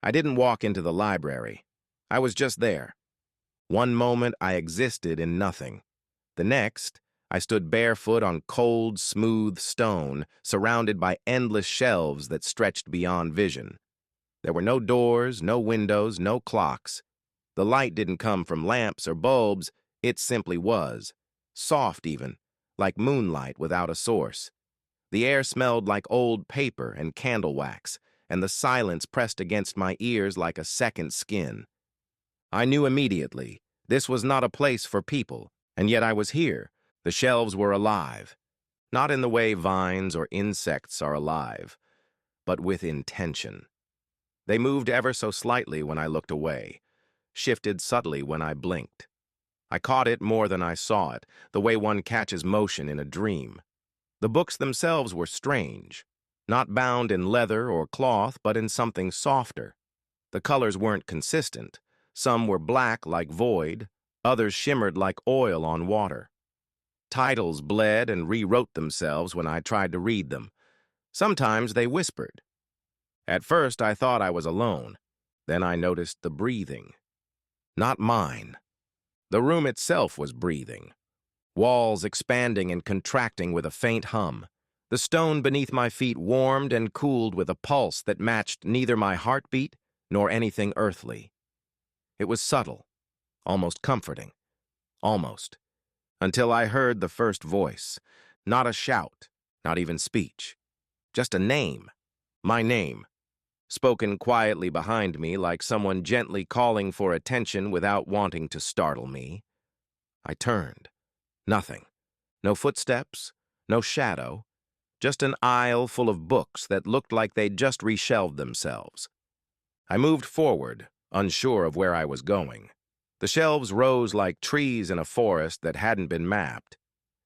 I didn't walk into the library. I was just there. One moment I existed in nothing. The next, I stood barefoot on cold, smooth stone, surrounded by endless shelves that stretched beyond vision. There were no doors, no windows, no clocks. The light didn't come from lamps or bulbs, it simply was. Soft even, like moonlight without a source. The air smelled like old paper and candle wax, and the silence pressed against my ears like a second skin. I knew immediately this was not a place for people, and yet I was here. The shelves were alive. Not in the way vines or insects are alive, but with intention. They moved ever so slightly when I looked away, shifted subtly when I blinked. I caught it more than I saw it, the way one catches motion in a dream. The books themselves were strange, not bound in leather or cloth, but in something softer. The colors weren't consistent. Some were black like void, others shimmered like oil on water. Titles bled and rewrote themselves when I tried to read them. Sometimes they whispered. At first I thought I was alone. Then I noticed the breathing. Not mine. The room itself was breathing. Walls expanding and contracting with a faint hum. The stone beneath my feet warmed and cooled with a pulse that matched neither my heartbeat nor anything earthly. It was subtle, almost comforting. Almost. Until I heard the first voice. Not a shout, not even speech. Just a name. My name. Spoken quietly behind me like someone gently calling for attention without wanting to startle me. I turned. Nothing. No footsteps, no shadow, just an aisle full of books that looked like they'd just reshelved themselves. I moved forward, unsure of where I was going. The shelves rose like trees in a forest that hadn't been mapped.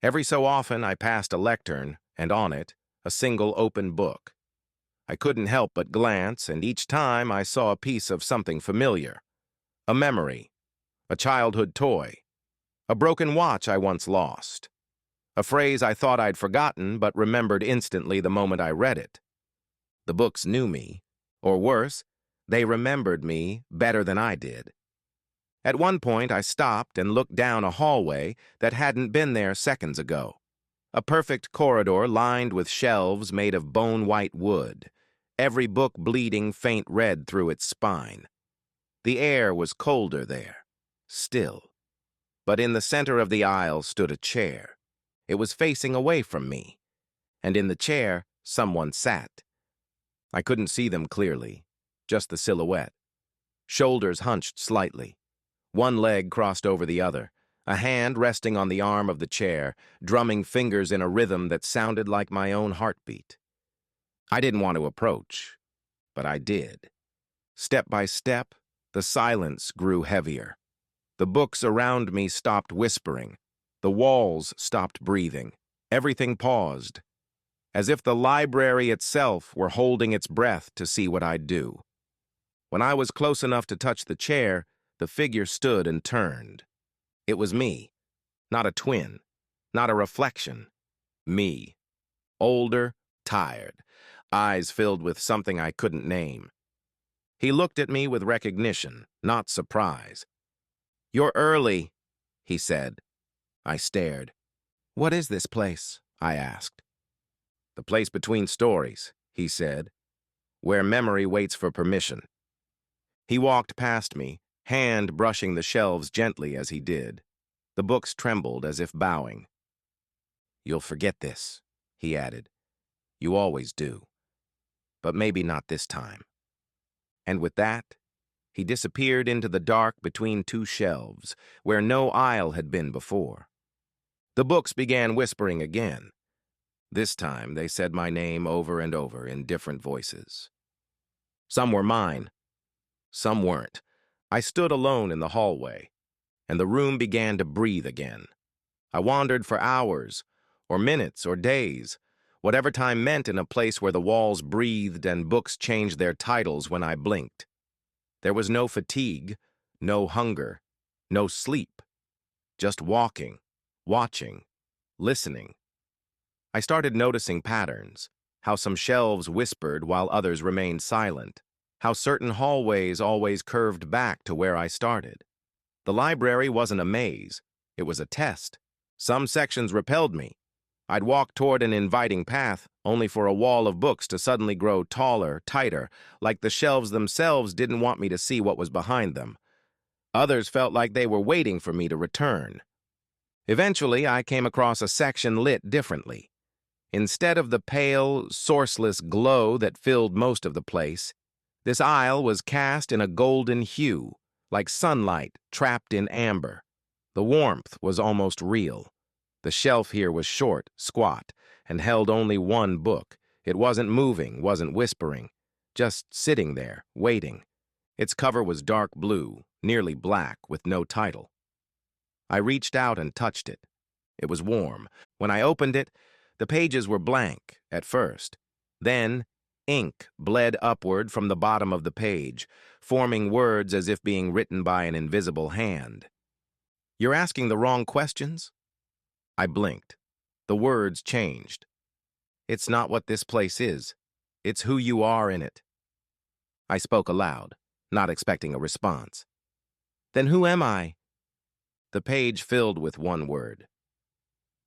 Every so often I passed a lectern, and on it, a single open book. I couldn't help but glance, and each time I saw a piece of something familiar. A memory, a childhood toy, a broken watch I once lost, a phrase I thought I'd forgotten but remembered instantly the moment I read it. The books knew me, or worse, they remembered me better than I did. At one point I stopped and looked down a hallway that hadn't been there seconds ago. A perfect corridor lined with shelves made of bone-white wood, every book bleeding faint red through its spine. The air was colder there, still. But in the center of the aisle stood a chair. It was facing away from me, and in the chair someone sat. I couldn't see them clearly, just the silhouette. Shoulders hunched slightly. One leg crossed over the other, a hand resting on the arm of the chair, drumming fingers in a rhythm that sounded like my own heartbeat. I didn't want to approach, but I did. Step by step, the silence grew heavier. The books around me stopped whispering. The walls stopped breathing. Everything paused, as if the library itself were holding its breath to see what I'd do. When I was close enough to touch the chair, the figure stood and turned. It was me, not a twin, not a reflection. Me. Older, tired, eyes filled with something I couldn't name. He looked at me with recognition, not surprise. "You're early," he said. I stared. "What is this place?" I asked. "The place between stories," he said, "where memory waits for permission." He walked past me, hand brushing the shelves gently as he did. The books trembled as if bowing. "You'll forget this," he added. "You always do. But maybe not this time." And with that, he disappeared into the dark between two shelves, where no aisle had been before. The books began whispering again. This time they said my name over and over in different voices. Some were mine. Some weren't. I stood alone in the hallway, and the room began to breathe again. I wandered for hours, or minutes, or days, whatever time meant in a place where the walls breathed and books changed their titles when I blinked. There was no fatigue, no hunger, no sleep. Just walking, watching, listening. I started noticing patterns, how some shelves whispered while others remained silent, how certain hallways always curved back to where I started. The library wasn't a maze, it was a test. Some sections repelled me. I'd walk toward an inviting path, only for a wall of books to suddenly grow taller, tighter, like the shelves themselves didn't want me to see what was behind them. Others felt like they were waiting for me to return. Eventually, I came across a section lit differently. Instead of the pale, sourceless glow that filled most of the place, this aisle was cast in a golden hue, like sunlight trapped in amber. The warmth was almost real. The shelf here was short, squat, and held only one book. It wasn't moving, wasn't whispering, just sitting there, waiting. Its cover was dark blue, nearly black, with no title. I reached out and touched it. It was warm. When I opened it, the pages were blank at first. Then, ink bled upward from the bottom of the page, forming words as if being written by an invisible hand. "You're asking the wrong questions?" I blinked. The words changed. "It's not what this place is. It's who you are in it." I spoke aloud, not expecting a response. "Then who am I?" The page filled with one word.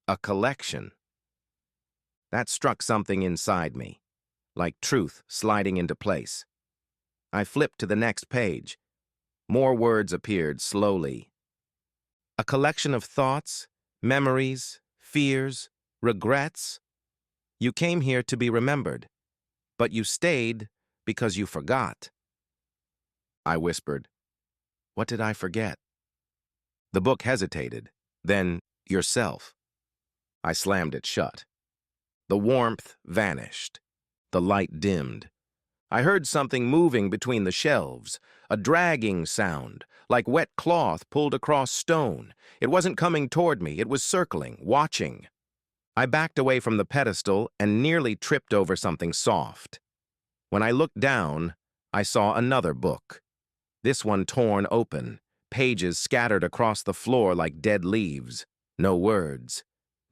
A collection. That struck something inside me, like truth sliding into place. I flipped to the next page. More words appeared slowly. A collection of thoughts, memories, fears, regrets. You came here to be remembered, but you stayed because you forgot. I whispered, "What did I forget?" The book hesitated, then, "Yourself." I slammed it shut. The warmth vanished. The light dimmed. I heard something moving between the shelves, a dragging sound, like wet cloth pulled across stone. It wasn't coming toward me, it was circling, watching. I backed away from the pedestal and nearly tripped over something soft. When I looked down, I saw another book. This one torn open, pages scattered across the floor like dead leaves. No words.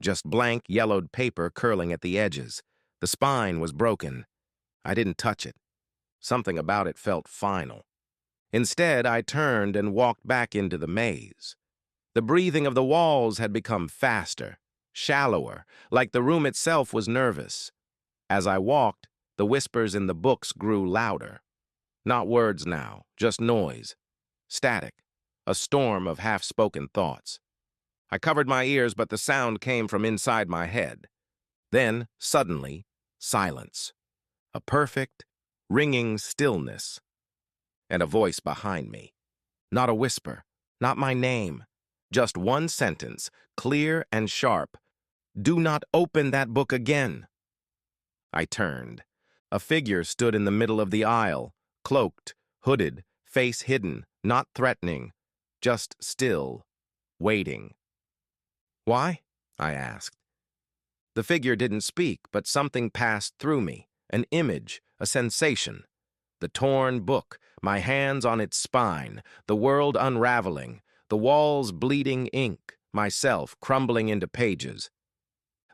Just blank, yellowed paper curling at the edges. The spine was broken. I didn't touch it. Something about it felt final. Instead, I turned and walked back into the maze. The breathing of the walls had become faster, shallower, like the room itself was nervous. As I walked, the whispers in the books grew louder. Not words now, just noise. Static. A storm of half-spoken thoughts. I covered my ears, but the sound came from inside my head. Then, suddenly, silence. A perfect, ringing stillness. And a voice behind me. Not a whisper, not my name. Just one sentence, clear and sharp. "Do not open that book again." I turned. A figure stood in the middle of the aisle, cloaked, hooded, face hidden, not threatening, just still, waiting. "Why?" I asked. The figure didn't speak, but something passed through me, an image, a sensation. The torn book, my hands on its spine, the world unraveling, the walls bleeding ink, myself crumbling into pages.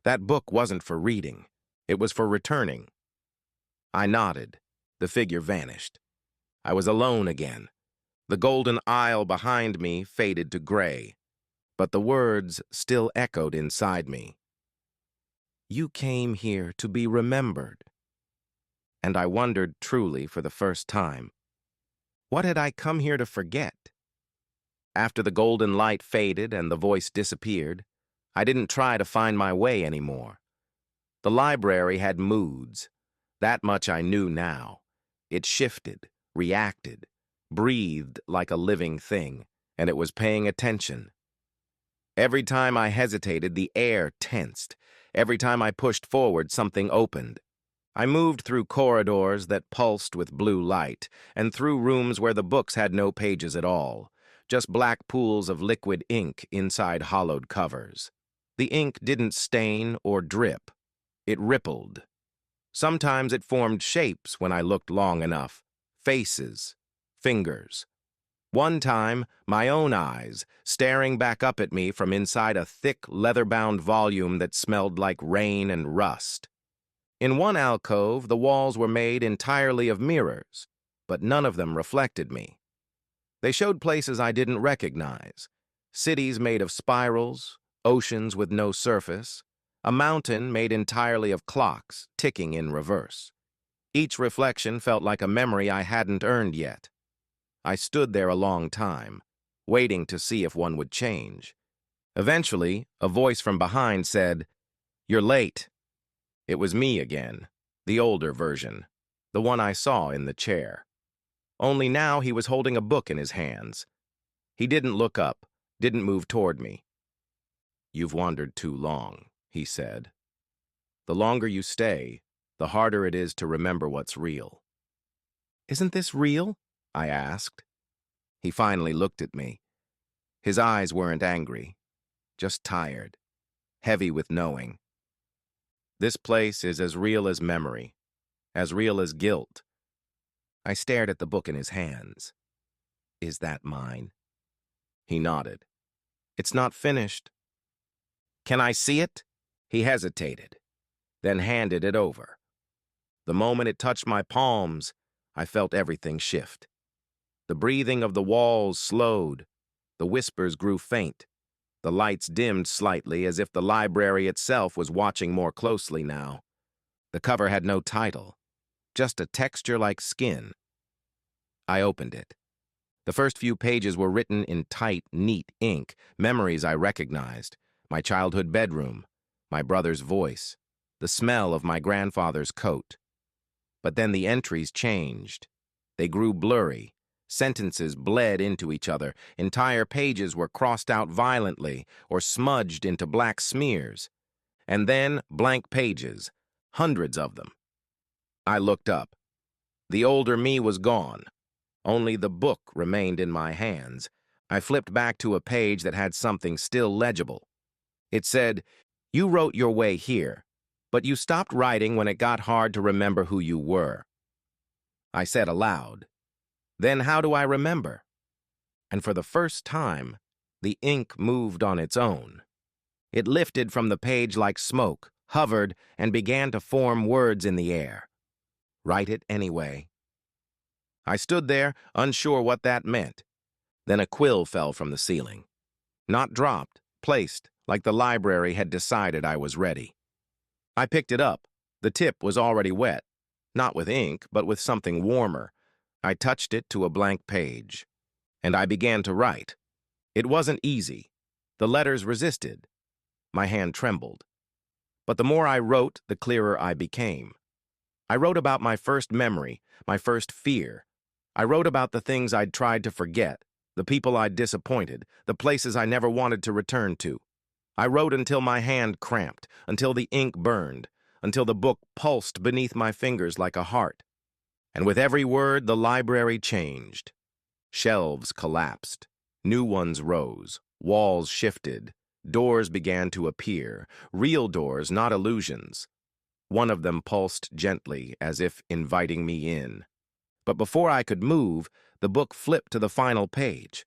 That book wasn't for reading. It was for returning. I nodded. The figure vanished. I was alone again. The golden aisle behind me faded to gray. But the words still echoed inside me. "You came here to be remembered." And I wondered truly for the first time, what had I come here to forget? After the golden light faded and the voice disappeared, I didn't try to find my way anymore. The library had moods. That much I knew now. It shifted, reacted, breathed like a living thing, and it was paying attention. Every time I hesitated, the air tensed. Every time I pushed forward, something opened. I moved through corridors that pulsed with blue light, and through rooms where the books had no pages at all, just black pools of liquid ink inside hollowed covers. The ink didn't stain or drip. It rippled. Sometimes it formed shapes when I looked long enough. Faces, fingers. One time, my own eyes, staring back up at me from inside a thick, leather-bound volume that smelled like rain and rust. In one alcove, the walls were made entirely of mirrors, but none of them reflected me. They showed places I didn't recognize, cities made of spirals, oceans with no surface, a mountain made entirely of clocks ticking in reverse. Each reflection felt like a memory I hadn't earned yet. I stood there a long time, waiting to see if one would change. Eventually, a voice from behind said, "You're late." It was me again, the older version, the one I saw in the chair. Only now he was holding a book in his hands. He didn't look up, didn't move toward me. "You've wandered too long," he said. "The longer you stay, the harder it is to remember what's real." "Isn't this real?" I asked. He finally looked at me. His eyes weren't angry, just tired, heavy with knowing. "This place is as real as memory, as real as guilt." I stared at the book in his hands. "Is that mine?" He nodded. "It's not finished." "Can I see it?" He hesitated, then handed it over. The moment it touched my palms, I felt everything shift. The breathing of the walls slowed. The whispers grew faint. The lights dimmed slightly, as if the library itself was watching more closely now. The cover had no title, just a texture like skin. I opened it. The first few pages were written in tight, neat ink, memories I recognized, my childhood bedroom, my brother's voice, the smell of my grandfather's coat. But then the entries changed. They grew blurry. Sentences bled into each other. Entire pages were crossed out violently or smudged into black smears. And then blank pages, hundreds of them. I looked up. The older me was gone. Only the book remained in my hands. I flipped back to a page that had something still legible. It said, "You wrote your way here, but you stopped writing when it got hard to remember who you were." I said aloud, "Then how do I remember?" And for the first time, the ink moved on its own. It lifted from the page like smoke, hovered, and began to form words in the air. Write it anyway. I stood there, unsure what that meant. Then a quill fell from the ceiling. Not dropped, placed, like the library had decided I was ready. I picked it up. The tip was already wet, not with ink, but with something warmer. I touched it to a blank page, and I began to write. It wasn't easy. The letters resisted. My hand trembled. But the more I wrote, the clearer I became. I wrote about my first memory, my first fear. I wrote about the things I'd tried to forget, the people I'd disappointed, the places I never wanted to return to. I wrote until my hand cramped, until the ink burned, until the book pulsed beneath my fingers like a heart. And with every word, the library changed. Shelves collapsed. New ones rose. Walls shifted. Doors began to appear. Real doors, not illusions. One of them pulsed gently, as if inviting me in. But before I could move, the book flipped to the final page.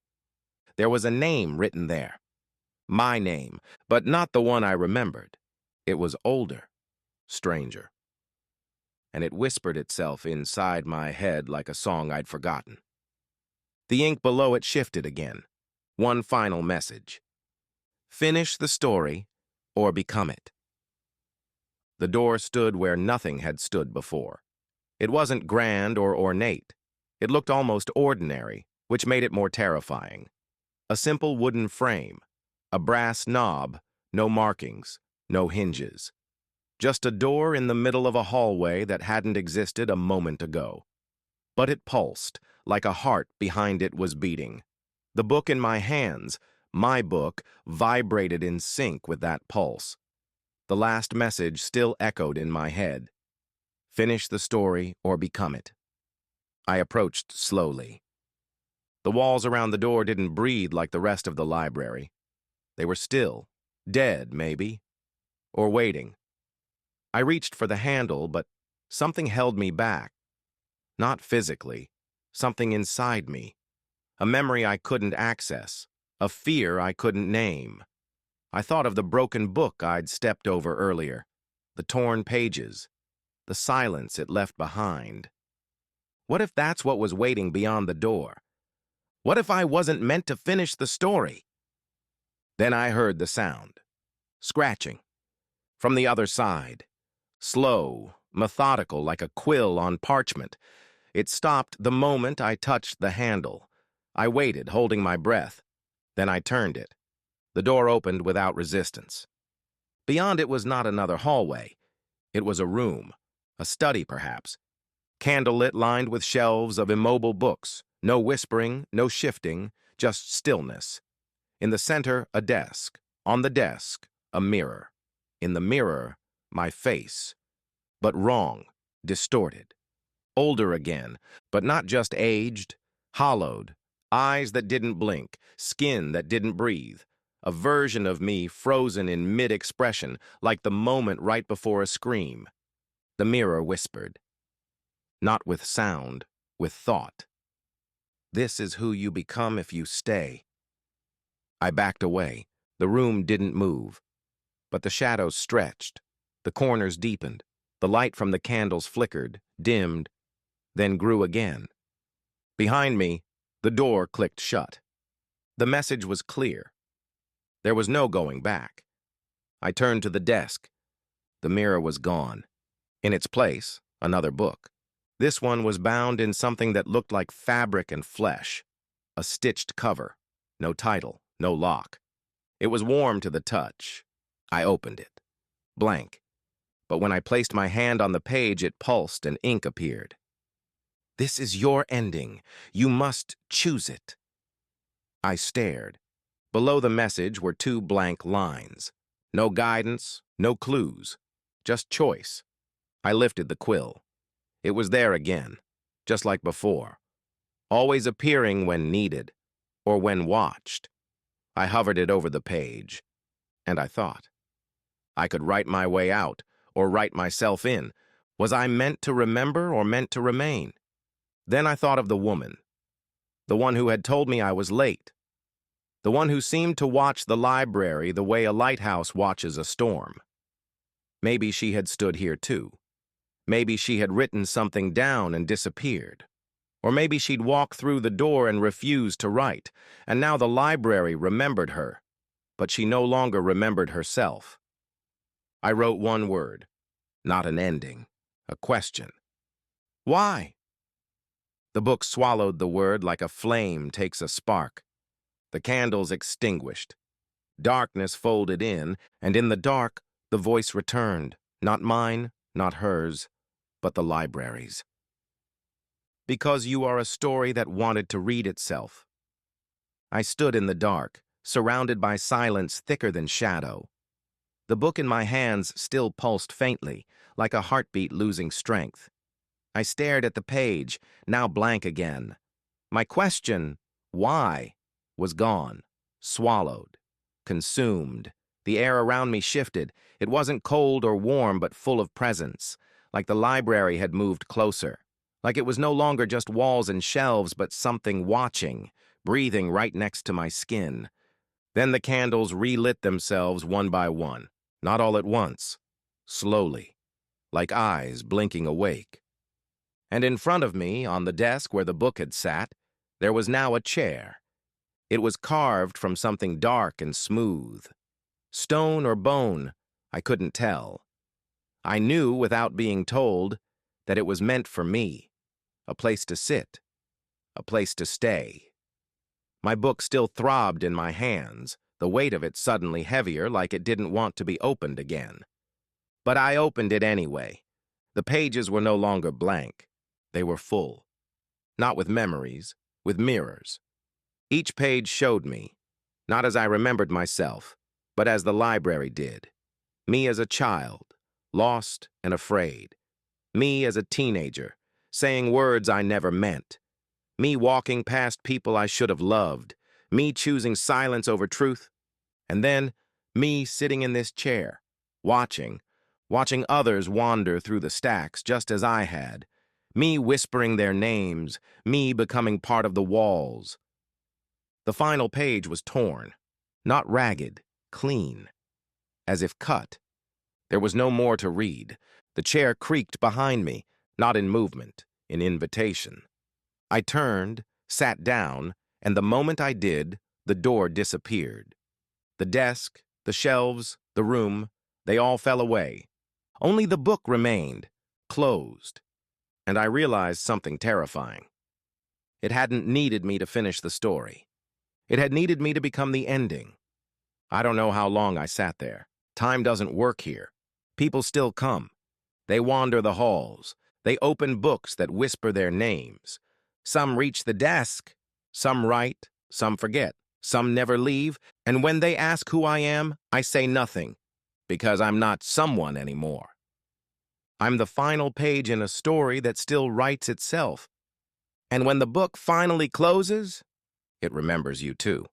There was a name written there. My name, but not the one I remembered. It was older, stranger. And it whispered itself inside my head like a song I'd forgotten. The ink below it shifted again. One final message. Finish the story, or become it. The door stood where nothing had stood before. It wasn't grand or ornate. It looked almost ordinary, which made it more terrifying. A simple wooden frame, a brass knob, no markings, no hinges. Just a door in the middle of a hallway that hadn't existed a moment ago. But it pulsed, like a heart behind it was beating. The book in my hands, my book, vibrated in sync with that pulse. The last message still echoed in my head. Finish the story or become it. I approached slowly. The walls around the door didn't breathe like the rest of the library. They were still, dead maybe, or waiting. I reached for the handle, but something held me back. Not physically, something inside me. A memory I couldn't access, a fear I couldn't name. I thought of the broken book I'd stepped over earlier, the torn pages, the silence it left behind. What if that's what was waiting beyond the door? What if I wasn't meant to finish the story? Then I heard the sound. Scratching. From the other side. Slow, methodical, like a quill on parchment. It stopped the moment I touched the handle. I waited, holding my breath. Then I turned it. The door opened without resistance. Beyond it was not another hallway. It was a room. A study, perhaps. Candlelit, lined with shelves of immobile books. No whispering, no shifting, just stillness. In the center, a desk. On the desk, a mirror. In the mirror, my face. But wrong, distorted. Older again, but not just aged, hollowed. Eyes that didn't blink, skin that didn't breathe. A version of me frozen in mid-expression, like the moment right before a scream. The mirror whispered. Not with sound, with thought. This is who you become if you stay. I backed away. The room didn't move. But the shadows stretched. The corners deepened. The light from the candles flickered, dimmed, then grew again. Behind me, the door clicked shut. The message was clear. There was no going back. I turned to the desk. The mirror was gone. In its place, another book. This one was bound in something that looked like fabric and flesh. A stitched cover. No title, no lock. It was warm to the touch. I opened it. Blank. But when I placed my hand on the page, it pulsed and ink appeared. This is your ending. You must choose it. I stared. Below the message were 2 blank lines. No guidance, no clues. Just choice. I lifted the quill. It was there again, just like before. Always appearing when needed, or when watched. I hovered it over the page, and I thought. I could write my way out, or write myself in. Was I meant to remember or meant to remain? Then I thought of the woman. The one who had told me I was late. The one who seemed to watch the library the way a lighthouse watches a storm. Maybe she had stood here too. Maybe she had written something down and disappeared. Or maybe she'd walked through the door and refused to write, and now the library remembered her, but she no longer remembered herself. I wrote one word, not an ending, a question. Why? The book swallowed the word like a flame takes a spark. The candles extinguished. Darkness folded in, and in the dark, the voice returned, not mine, not hers, but the library's. Because you are a story that wanted to read itself. I stood in the dark, surrounded by silence thicker than shadow. The book in my hands still pulsed faintly, like a heartbeat losing strength. I stared at the page, now blank again. My question, why, was gone, swallowed, consumed. The air around me shifted. It wasn't cold or warm, but full of presence, like the library had moved closer, like it was no longer just walls and shelves, but something watching, breathing right next to my skin. Then the candles relit themselves one by one, not all at once, slowly, like eyes blinking awake. And in front of me, on the desk where the book had sat, there was now a chair. It was carved from something dark and smooth. Stone or bone, I couldn't tell. I knew, without being told, that it was meant for me, a place to sit, a place to stay. My book still throbbed in my hands, the weight of it suddenly heavier, like it didn't want to be opened again. But I opened it anyway. The pages were no longer blank. They were full. Not with memories, with mirrors. Each page showed me, not as I remembered myself, but as the library did. Me as a child, lost and afraid. Me as a teenager, saying words I never meant. Me walking past people I should have loved. Me choosing silence over truth. And then, me sitting in this chair, watching others wander through the stacks just as I had. Me whispering their names, me becoming part of the walls. The final page was torn, not ragged, clean, as if cut. There was no more to read. The chair creaked behind me, not in movement, an invitation. I turned, sat down, and the moment I did, the door disappeared. The desk, the shelves, the room, they all fell away. Only the book remained, closed. And I realized something terrifying. It hadn't needed me to finish the story. It had needed me to become the ending. I don't know how long I sat there. Time doesn't work here. People still come. They wander the halls. They open books that whisper their names. Some reach the desk. Some write. Some forget. Some never leave. And when they ask who I am, I say nothing, because I'm not someone anymore. I'm the final page in a story that still writes itself. And when the book finally closes, it remembers you too.